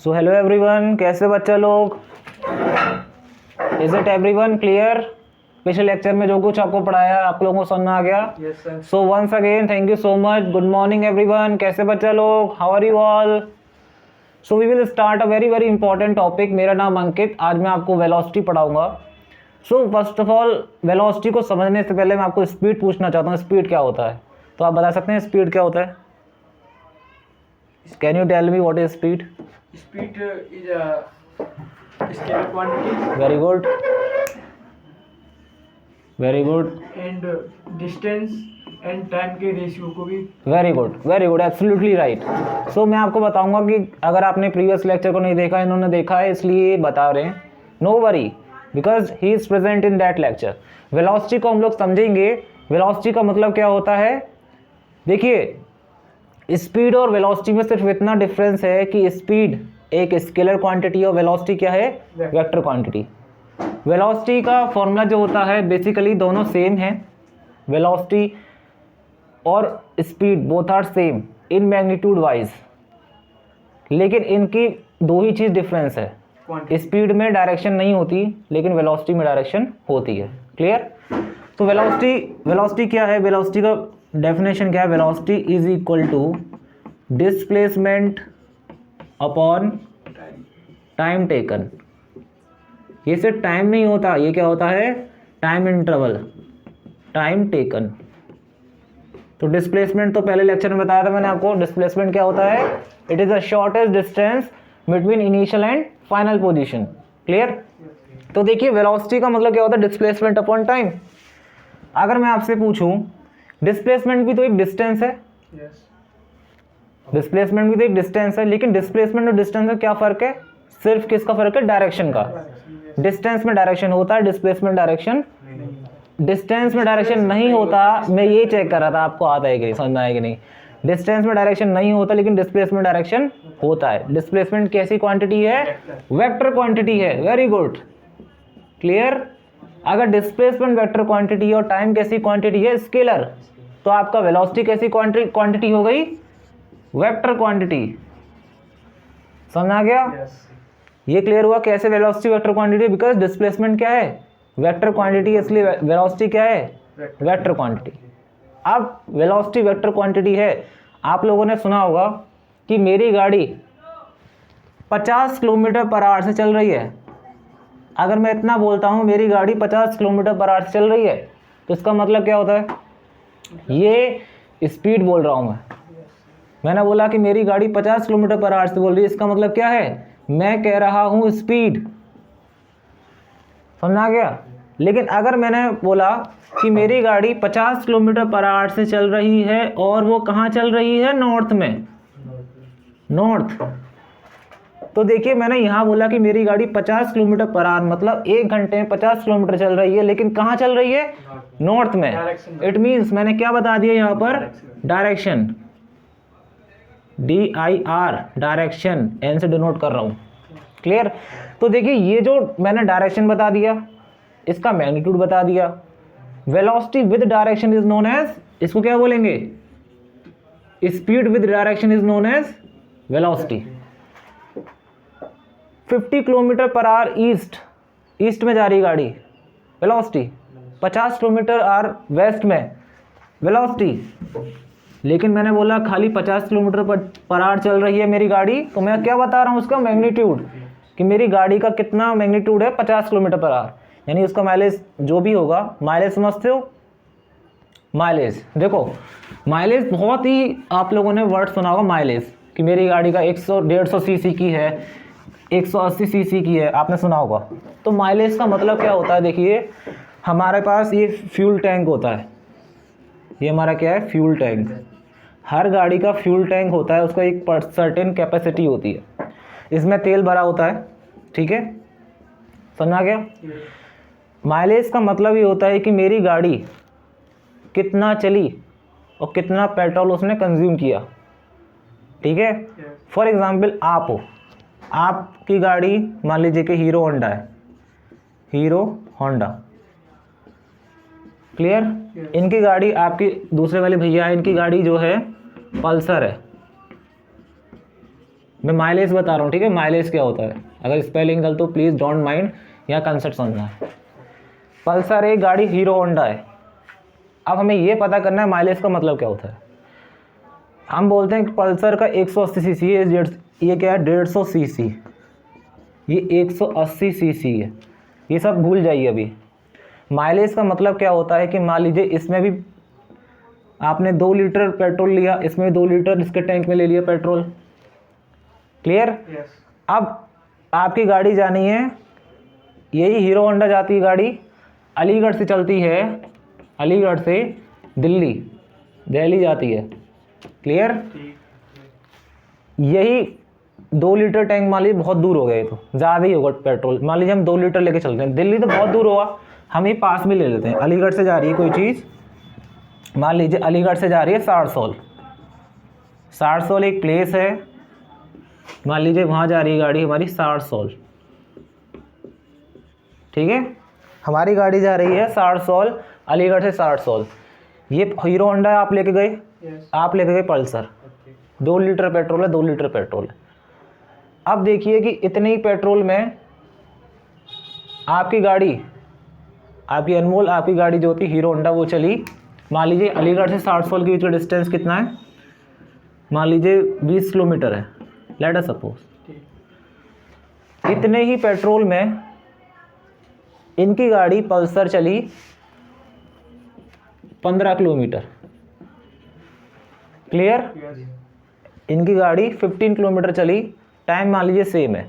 So hello everyone, कैसे बच्चा लोग? Is it everyone clear? पिछले लेक्चर में जो कुछ आपको पढ़ाया आप लोगों को समझ में आ गया? Yes sir. So once again thank you so much. Good morning everyone, कैसे बच्चा लोग? How are you all? So we will start a very very important topic. मेरा नाम अंकित, आज मैं आपको वेलोसिटी पढ़ाऊंगा। So first of all velocity को समझने से पहले मैं आपको स्पीड पूछना चाहता हूँ, स्पीड क्या होता है? तो आप बता सकते हैं स्पीड क्या होता है? Can you tell me what is speed? Speed is a scalar quantity very good, very good, and distance and time के रेशियो को भी। Very good, very good, absolutely right. So मैं आपको बताऊंगा कि अगर आपने प्रीवियस लेक्चर को नहीं देखा, इन्होंने देखा है इसलिए बता रहे हैं। No worry, because he is present in that lecture. Velocity को हम लोग समझेंगे। वेलोसिटी का मतलब क्या होता है? देखिए, स्पीड और वेलोसिटी में सिर्फ इतना डिफरेंस है कि स्पीड एक स्केलर क्वांटिटी और वेलोसिटी क्या है? Vector quantity. वेलोसिटी का फॉर्मूला जो होता है बेसिकली दोनों सेम है। वेलोसिटी और speed both are same in magnitude wise, लेकिन इनकी दो ही चीज़ डिफरेंस है। स्पीड में डायरेक्शन नहीं होती लेकिन वेलोसिटी में डायरेक्शन होती है। क्लियर? तो वेलोसिटी क्या है? वेलोसिटी का डेफिनेशन क्या है? Velocity is equal to displacement upon time taken. ये सिर्फ टाइम नहीं होता, ये क्या होता है? Time interval, time taken. तो डिस्प्लेसमेंट तो पहले लेक्चर में बताया था मैंने आपको। डिस्प्लेसमेंट क्या होता है? It is the shortest distance between initial and final position. Clear? तो देखिए, वेलोसिटी का मतलब क्या होता है? Displacement upon time. अगर मैं आपसे पूछूं, डिस्प्लेसमेंट भी तो एक डिस्टेंस है। यस। डिस्प्लेसमेंट भी तो एक डिस्टेंस है, लेकिन डिस्प्लेसमेंट और डिस्टेंस में क्या फर्क है? सिर्फ किसका फर्क है? डायरेक्शन का। डिस्टेंस में डायरेक्शन होता है, डिस्प्लेसमेंट डायरेक्शन। डिस्टेंस में डायरेक्शन नहीं होता। मैं ये चेक कर रहा था आपको आता है कि नहीं, समझ में आया कि नहीं। डिस्टेंस में डायरेक्शन नहीं होता लेकिन डिस्प्लेसमेंट डायरेक्शन होता है। डिस्प्लेसमेंट कैसी क्वांटिटी है? वेक्टर क्वांटिटी है। Very good, clear? अगर डिस्प्लेसमेंट वेक्टर क्वांटिटी है और टाइम कैसी क्वांटिटी है? स्केलर, तो आपका वेलोसिटी कैसी क्वांटिटी हो गई? Vector quantity. समझ आ गया? यस। ये क्लियर हुआ कैसे velocity vector quantity? Because displacement क्या है? वेक्टर क्वांटिटी, इसलिए वेलोसिटी क्या है? Vector quantity. अब वेलोसिटी वेक्टर क्वांटिटी है। आप लोगों ने सुना होगा कि मेरी गाड़ी 50 किलोमीटर पर आवर से चल रही है। अगर मैं इतना बोलता हूँ मेरी गाड़ी 50 किलोमीटर पर आवर से चल रही है, तो इसका मतलब क्या होता है? ये स्पीड बोल रहा हूँ मैंने बोला कि मेरी गाड़ी 50 किलोमीटर पर आवर से बोल रही है, इसका मतलब क्या है? मैं कह रहा हूँ स्पीड। समझ आ गया? लेकिन अगर मैंने बोला कि मेरी गाड़ी 50 किलोमीटर पर आवर से चल रही है और वो कहाँ चल रही है? नॉर्थ में। नॉर्थ। तो देखिए, मैंने यहाँ बोला कि मेरी गाड़ी 50 किलोमीटर पर आवर मतलब 1 घंटे में 50 किलोमीटर चल रही है, लेकिन कहाँ चल रही है? नॉर्थ में। इट मीन्स मैंने क्या बता दिया यहाँ पर? डायरेक्शन। DIR, डायरेक्शन, एन से डिनोट कर रहा हूँ। क्लियर? तो देखिए, ये जो मैंने डायरेक्शन बता दिया, इसका मैग्नीट्यूड बता दिया। Velocity with direction is known as, इसको क्या बोलेंगे? Speed with direction is known as velocity. 50 kilometre per hour east में जा रही गाड़ी, वेलोसिटी। 50 किलोमीटर आवर वेस्ट में, वेलोसिटी। लेकिन मैंने बोला खाली 50 किलोमीटर पर आवर चल रही है मेरी गाड़ी, तो मैं क्या बता रहा हूँ? उसका मैग्नीट्यूड, कि मेरी गाड़ी का कितना मैग्नीट्यूड है? 50 किलोमीटर पर आवर, यानी उसका माइलेज जो भी होगा। माइलेज समझते हो? माइलेज, देखो माइलेज बहुत ही आप लोगों ने वर्ड सुना होगा माइलेज, कि मेरी गाड़ी का 100-150 सीसी की है, 180 सीसी की है, आपने सुना होगा। तो माइलेज का मतलब क्या होता है? देखिए, हमारे पास ये फ्यूल टैंक होता है। ये हमारा क्या है? Fuel tank. हर गाड़ी का फ्यूल टैंक होता है, उसका एक सर्टेन कैपेसिटी होती है। इसमें तेल भरा होता है, ठीक है? समझा गया? माइलेज का मतलब ये होता है कि मेरी गाड़ी कितना चली और कितना पेट्रोल उसने कंज्यूम किया। ठीक है? फॉर एग्जाम्पल आप हो, आपकी गाड़ी मान लीजिए कि हीरो होंडा है, हीरो होंडा। क्लियर? इनकी गाड़ी, आपकी दूसरे वाले भैया है, इनकी गाड़ी जो है पल्सर है। मैं माइलेज बता रहा हूँ, ठीक है, माइलेज क्या होता है। अगर स्पेलिंग गलत तो प्लीज़ डोंट माइंड, या कंसेप्ट समझना है। पल्सर एक गाड़ी हीरो होंडा है। अब हमें ये पता करना है माइलेज का मतलब क्या होता है। हम बोलते हैं कि पल्सर का 180 सीसी है, ये क्या है 150 सीसी, ये 180 सीसी है। ये सब भूल जाइए अभी। माइलेज का मतलब क्या होता है कि मान लीजिए इसमें भी आपने 2 लीटर पेट्रोल लिया, इसमें 2 लीटर इसके टैंक में ले लिया पेट्रोल। क्लियर? यस। अब आपकी गाड़ी जानी है, यही हीरो होंडा जाती है गाड़ी, अलीगढ़ से चलती है, अलीगढ़ से दिल्ली जाती है। क्लियर? यही 2 लीटर टैंक मान लीजिए बहुत दूर हो गए, तो ज़्यादा ही होगा पेट्रोल। मान लीजिए हम 2 लीटर लेके चलते हैं, दिल्ली तो बहुत दूर होगा, हम ही पास में ले लेते हैं। अलीगढ़ से जा रही है कोई चीज़, मान लीजिए अलीगढ़ से जा रही है सारसोल। सारसोल एक प्लेस है, मान लीजिए वहाँ जा रही है गाड़ी हमारी सारसोल, ठीक है, हमारी गाड़ी जा रही है सारसोल, अलीगढ़ से सारसोल। ये हीरो होंडा आप लेके गए, आप लेके गए पल्सर, 2 लीटर पेट्रोल है, 2 लीटर पेट्रोल है। अब देखिए कि इतने ही पेट्रोल में आपकी गाड़ी, आपकी अनमोल आपकी गाड़ी जो थी हीरो होंडा, वो चली, मान लीजिए अलीगढ़ से सारसोल के बीच का डिस्टेंस कितना है, मान लीजिए 20 किलोमीटर है, लेट अस सपोज। इतने ही पेट्रोल में इनकी गाड़ी पल्सर चली 15 किलोमीटर। क्लियर? इनकी गाड़ी 15 किलोमीटर चली, टाइम मान लीजिए सेम है,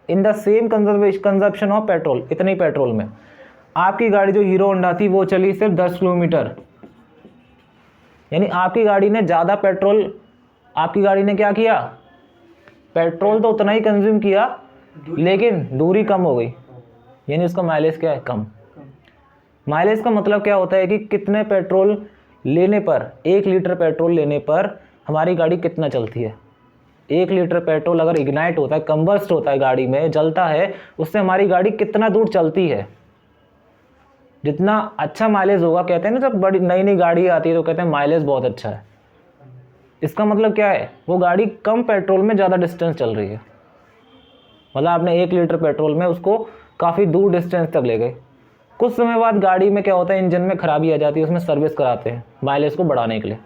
in the same consumption of petrol, इतने ही पेट्रोल में आपकी गाड़ी जो हीरो होंडा थी वो चली सिर्फ 10 किलोमीटर। यानी आपकी गाड़ी ने ज़्यादा पेट्रोल, आपकी गाड़ी ने क्या किया, पेट्रोल तो उतना ही कंज्यूम किया लेकिन दूरी कम हो गई, यानी उसका माइलेज क्या है, कम। माइलेज का मतलब क्या होता है कि कितने पेट्रोल लेने पर, 1 लीटर पेट्रोल लेने पर हमारी गाड़ी कितना चलती है। 1 लीटर पेट्रोल अगर इग्नाइट होता है, कंबस्ट होता है गाड़ी में, जलता है, उससे हमारी गाड़ी कितना दूर चलती है। जितना अच्छा माइलेज होगा, कहते हैं ना जब बड़ी नई नई गाड़ी आती है तो कहते हैं माइलेज बहुत अच्छा है, इसका मतलब क्या है, वो गाड़ी कम पेट्रोल में ज़्यादा डिस्टेंस चल रही है। मतलब आपने 1 लीटर पेट्रोल में उसको काफ़ी दूर डिस्टेंस तक ले गए। कुछ समय बाद गाड़ी में क्या होता है, इंजन में खराबी आ जाती है, उसमें सर्विस कराते हैं माइलेज को बढ़ाने के लिए।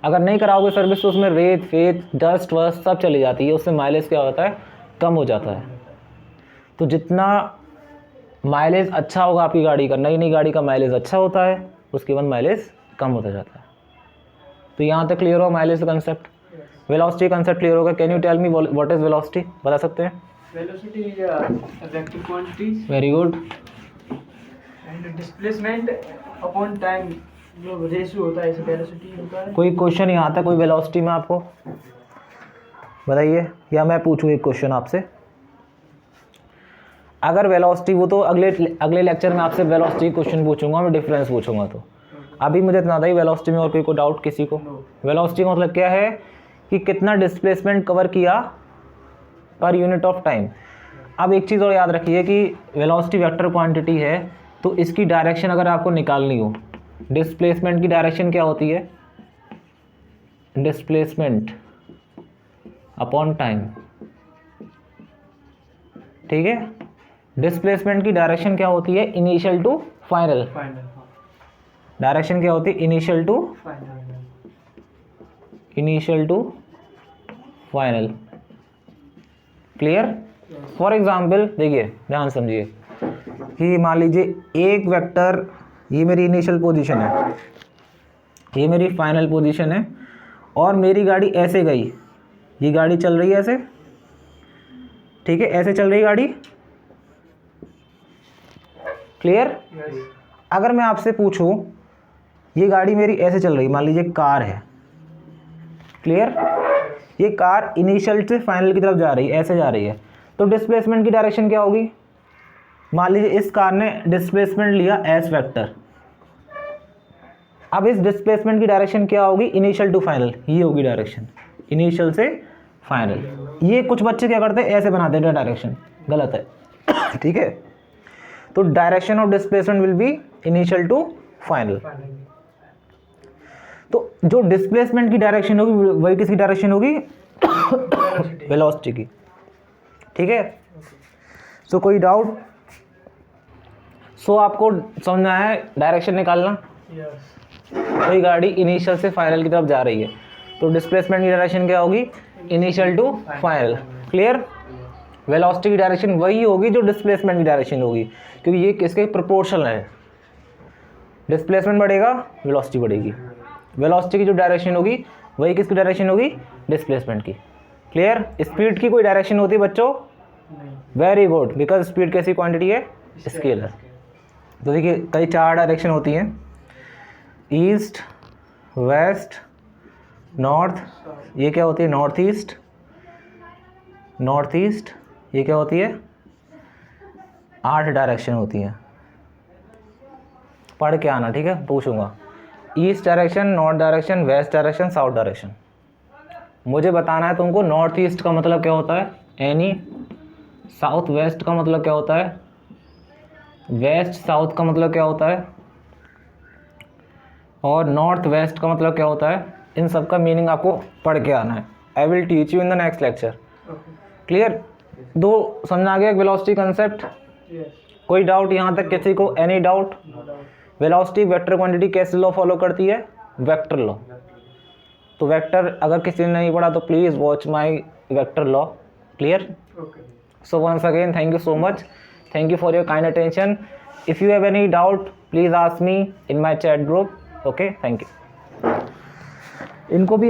अगर नहीं कराओगे सर्विस तो उसमें रेत फेत डस्ट वस्ट सब चली जाती है, उससे माइलेज क्या होता है, कम हो जाता है। तो जितना माइलेज अच्छा होगा आपकी गाड़ी का, नई नई गाड़ी का माइलेज अच्छा होता है, उसके बाद माइलेज कम होता जाता है। तो यहाँ तक क्लियर हो mileage concept. Velocity concept clear होगा। Can you tell me what is velocity, बता सकते हैं? Velocity is a vector quantity. Very good. And displacement upon time, जो रेशियो होता है, इसे वेलोसिटी होता है। कोई क्वेश्चन यहाँ तक, कोई वेलोसिटी में आपको बताइए, या मैं पूछूँ एक क्वेश्चन आपसे? अगर वेलोसिटी, वो तो अगले लेक्चर में आपसे वेलोसिटी क्वेश्चन पूछूंगा, मैं डिफरेंस पूछूंगा। तो अभी मुझे इतना था ही वेलोसिटी में, और कोई डाउट किसी को? वेलोसिटी का मतलब क्या है कि कितना डिस्प्लेसमेंट कवर किया पर यूनिट ऑफ टाइम। अब एक चीज़ और याद रखिए कि वेलोसिटी वेक्टर क्वांटिटी है, तो इसकी डायरेक्शन अगर आपको निकालनी हो, डिस्प्लेसमेंट की डायरेक्शन क्या होती है, डिस्प्लेसमेंट अपॉन टाइम, ठीक है। डिस्प्लेसमेंट की डायरेक्शन क्या होती है, इनिशियल टू फाइनल। डायरेक्शन क्या होती है, initial to final. Clear? For example देखिए, ध्यान समझिए कि मान लीजिए एक वेक्टर, ये मेरी इनिशियल पोजीशन है, ये मेरी फाइनल पोजीशन है, और मेरी गाड़ी ऐसे गई, ये गाड़ी चल रही है ऐसे, ठीक है, ऐसे चल रही गाड़ी। क्लियर? अगर मैं आपसे पूछूं, ये गाड़ी मेरी ऐसे चल रही, मान लीजिए कार है, क्लियर, ये कार इनिशियल से फाइनल की तरफ जा रही है, ऐसे जा रही है, तो डिस्प्लेसमेंट की डायरेक्शन क्या होगी? मान लीजिए इस कार ने डिस्प्लेसमेंट लिया एस वेक्टर, अब इस डिस्प्लेसमेंट की डायरेक्शन क्या होगी, इनिशियल टू फाइनल, ये होगी डायरेक्शन, इनिशियल से फाइनल। ये कुछ बच्चे क्या करते हैं, ऐसे बनाते हैं डायरेक्शन, गलत है ठीक है। तो direction of displacement will be initial to final. तो जो डिस्प्लेसमेंट की डायरेक्शन होगी वही किसकी डायरेक्शन होगी वेलोसिटी की, ठीक है। सो कोई डाउट? सो आपको समझना है डायरेक्शन निकालना। यस। कोई गाड़ी इनिशियल से फाइनल की तरफ जा रही है तो डिस्प्लेसमेंट की डायरेक्शन क्या होगी? Initial to final. Clear? Velocity की डायरेक्शन वही होगी जो डिस्प्लेसमेंट की डायरेक्शन होगी, क्योंकि ये किसके प्रोपोर्शनल है। डिस्प्लेसमेंट बढ़ेगा, वेलोसिटी बढ़ेगी। वेलोसिटी की जो डायरेक्शन होगी वही किसकी डायरेक्शन होगी? डिस्प्लेसमेंट की। क्लियर? स्पीड की कोई डायरेक्शन होती है बच्चों? वेरी गुड, बिकॉज स्पीड कैसी क्वांटिटी है? स्केलर। तो देखिए कई 4 डायरेक्शन होती हैं, ईस्ट, वेस्ट, नॉर्थ, ये क्या होती है? नॉर्थ ईस्ट, नॉर्थ ईस्ट, ये क्या होती है? 8 डायरेक्शन होती हैं। पढ़ के आना, ठीक है, पूछूंगा। East direction, north direction, west direction, south direction. मुझे बताना है तुमको नॉर्थ ईस्ट का मतलब क्या होता है, एनी। साउथ वेस्ट का मतलब क्या होता है, वेस्ट साउथ का मतलब क्या होता है, और नॉर्थ वेस्ट का मतलब क्या होता है। इन सब का मीनिंग आपको पढ़ के आना है। I will teach you in the next lecture. Clear? 2 समझ आ गया वेलोसिटी कंसेप्ट? कोई डाउट यहाँ तक किसी को? Any doubt? Velocity vector quantity कैसे लॉ फॉलो करती है? Vector law. तो वेक्टर अगर किसी ने नहीं पढ़ा तो please watch my vector law. Clear? So once again thank you so much, thank you for your kind attention. If you have any doubt please ask me in my chat group. Okay, thank you. इनको भी